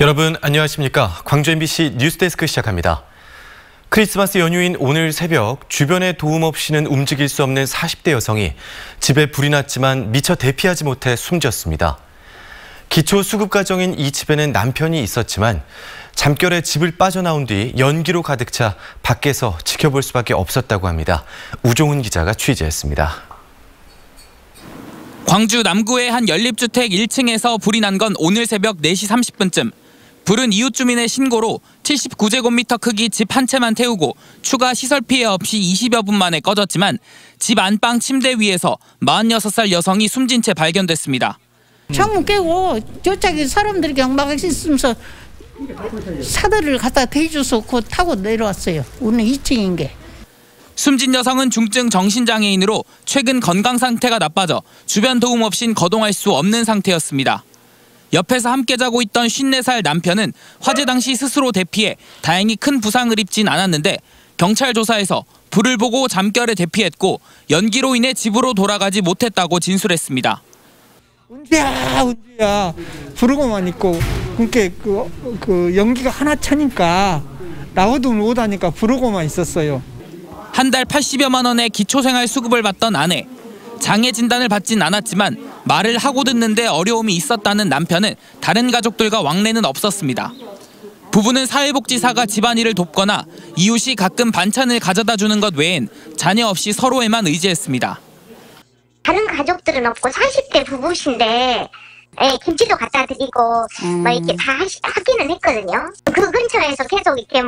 여러분 안녕하십니까? 광주 MBC 뉴스데스크 시작합니다. 크리스마스 연휴인 오늘 새벽 주변의 도움 없이는 움직일 수 없는 40대 여성이 집에 불이 났지만 미처 대피하지 못해 숨졌습니다. 기초 수급 가정인 이 집에는 남편이 있었지만 잠결에 집을 빠져나온 뒤 연기로 가득 차 밖에서 지켜볼 수밖에 없었다고 합니다. 우종훈 기자가 취재했습니다. 광주 남구의 한 연립주택 1층에서 불이 난 건 오늘 새벽 4시 30분쯤. 불은 이웃 주민의 신고로 79제곱미터 크기 집 한 채만 태우고 추가 시설 피해 없이 20여 분 만에 꺼졌지만 집 안방 침대 위에서 46살 여성이 숨진 채 발견됐습니다. 창문 깨고 저쪽에 사람들이 그냥 막 있으면서 사다리를 갖다 대줘서 그 타고 내려왔어요. 오늘 2층인 게. 숨진 여성은 중증 정신장애인으로 최근 건강 상태가 나빠져 주변 도움 없인 거동할 수 없는 상태였습니다. 옆에서 함께 자고 있던 54살 남편은 화재 당시 스스로 대피해 다행히 큰 부상을 입진 않았는데 경찰 조사에서 불을 보고 잠결에 대피했고 연기로 인해 집으로 돌아가지 못했다고 진술했습니다. 운지야 부르고만 있고 그렇게 그 연기가 하나 차니까 나오도 못하니까 부르고만 있었어요. 한 달 80여만 원의 기초생활수급을 받던 아내. 장애 진단을 받진 않았지만 말을 하고 듣는데 어려움이 있었다는 남편은 다른 가족들과 왕래는 없었습니다. 부부는 사회복지사가 집안일을 돕거나 이웃이 가끔 반찬을 가져다 주는 것 외엔 자녀 없이 서로에만 의지했습니다. 다른 가족들은 없고 40대 부부신데 김치도 갖다 드리고 뭐 이렇게 다 하기는 했거든요. 그 근처에서 계속 이렇게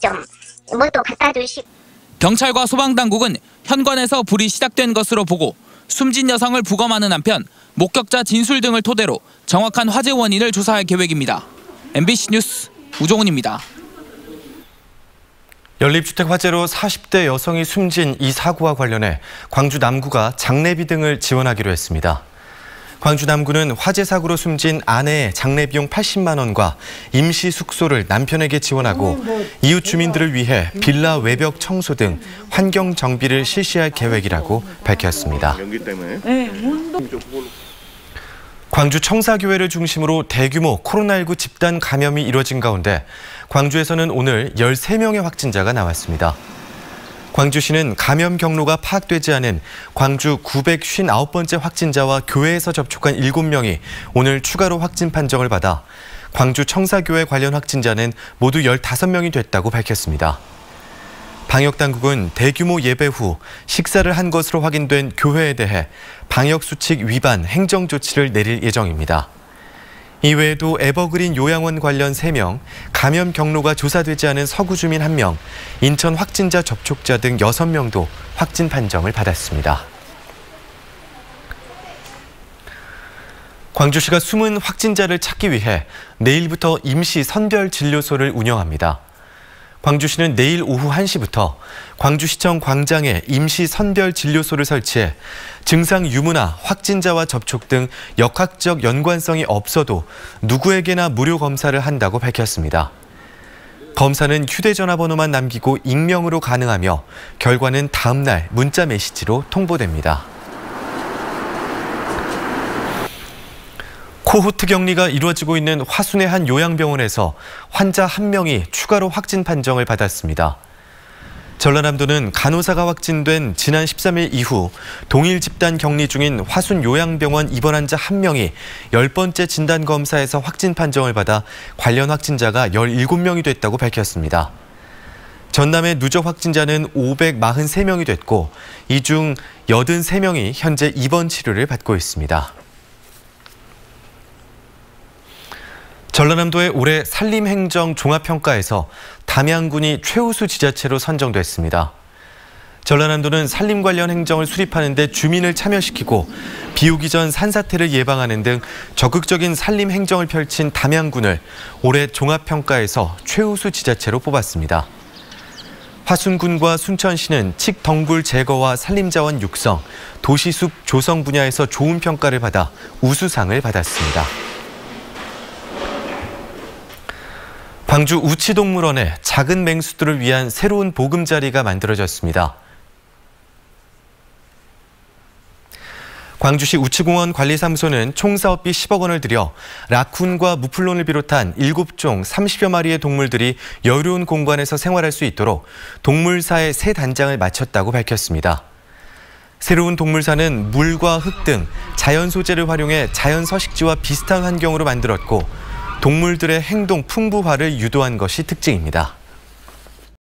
좀 뭐도 갖다 주시고. 경찰과 소방당국은 현관에서 불이 시작된 것으로 보고 숨진 여성을 부검하는 한편 목격자 진술 등을 토대로 정확한 화재 원인을 조사할 계획입니다. MBC 뉴스 우종훈입니다. 연립주택 화재로 40대 여성이 숨진 이 사고와 관련해 광주 남구가 장례비 등을 지원하기로 했습니다. 광주 남구는 화재 사고로 숨진 아내의 장례비용 80만 원과 임시 숙소를 남편에게 지원하고 이웃 주민들을 위해 빌라 외벽 청소 등 환경 정비를 실시할 계획이라고 밝혔습니다. 광주 청사교회를 중심으로 대규모 코로나19 집단 감염이 이뤄진 가운데 광주에서는 오늘 13명의 확진자가 나왔습니다. 광주시는 감염 경로가 파악되지 않은 광주 959번째 확진자와 교회에서 접촉한 7명이 오늘 추가로 확진 판정을 받아 광주 청사교회 관련 확진자는 모두 15명이 됐다고 밝혔습니다. 방역당국은 대규모 예배 후 식사를 한 것으로 확인된 교회에 대해 방역수칙 위반 행정조치를 내릴 예정입니다. 이외에도 에버그린 요양원 관련 3명, 감염 경로가 조사되지 않은 서구 주민 1명, 인천 확진자 접촉자 등 6명도 확진 판정을 받았습니다. 광주시가 숨은 확진자를 찾기 위해 내일부터 임시 선별진료소를 운영합니다. 광주시는 내일 오후 1시부터 광주시청 광장에 임시 선별진료소를 설치해 증상 유무나 확진자와 접촉 등 역학적 연관성이 없어도 누구에게나 무료 검사를 한다고 밝혔습니다. 검사는 휴대전화번호만 남기고 익명으로 가능하며 결과는 다음 날 문자 메시지로 통보됩니다. 코호트 격리가 이루어지고 있는 화순의 한 요양병원에서 환자 1명이 추가로 확진 판정을 받았습니다. 전라남도는 간호사가 확진된 지난 13일 이후 동일 집단 격리 중인 화순 요양병원 입원 환자 1명이 10번째 진단검사에서 확진 판정을 받아 관련 확진자가 17명이 됐다고 밝혔습니다. 전남의 누적 확진자는 543명이 됐고 이 중 83명이 현재 입원 치료를 받고 있습니다. 전라남도의 올해 산림행정 종합평가에서 담양군이 최우수 지자체로 선정됐습니다. 전라남도는 산림 관련 행정을 수립하는 데 주민을 참여시키고 비 오기 전 산사태를 예방하는 등 적극적인 산림 행정을 펼친 담양군을 올해 종합평가에서 최우수 지자체로 뽑았습니다. 화순군과 순천시는 칡덩굴 제거와 산림자원 육성, 도시숲 조성 분야에서 좋은 평가를 받아 우수상을 받았습니다. 광주 우치동물원에 작은 맹수들을 위한 새로운 보금자리가 만들어졌습니다. 광주시 우치공원 관리사무소는 총 사업비 10억 원을 들여 라쿤과 무플론을 비롯한 7종 30여 마리의 동물들이 여유로운 공간에서 생활할 수 있도록 동물사의 새 단장을 마쳤다고 밝혔습니다. 새로운 동물사는 물과 흙 등 자연 소재를 활용해 자연 서식지와 비슷한 환경으로 만들었고 동물들의 행동 풍부화를 유도한 것이 특징입니다.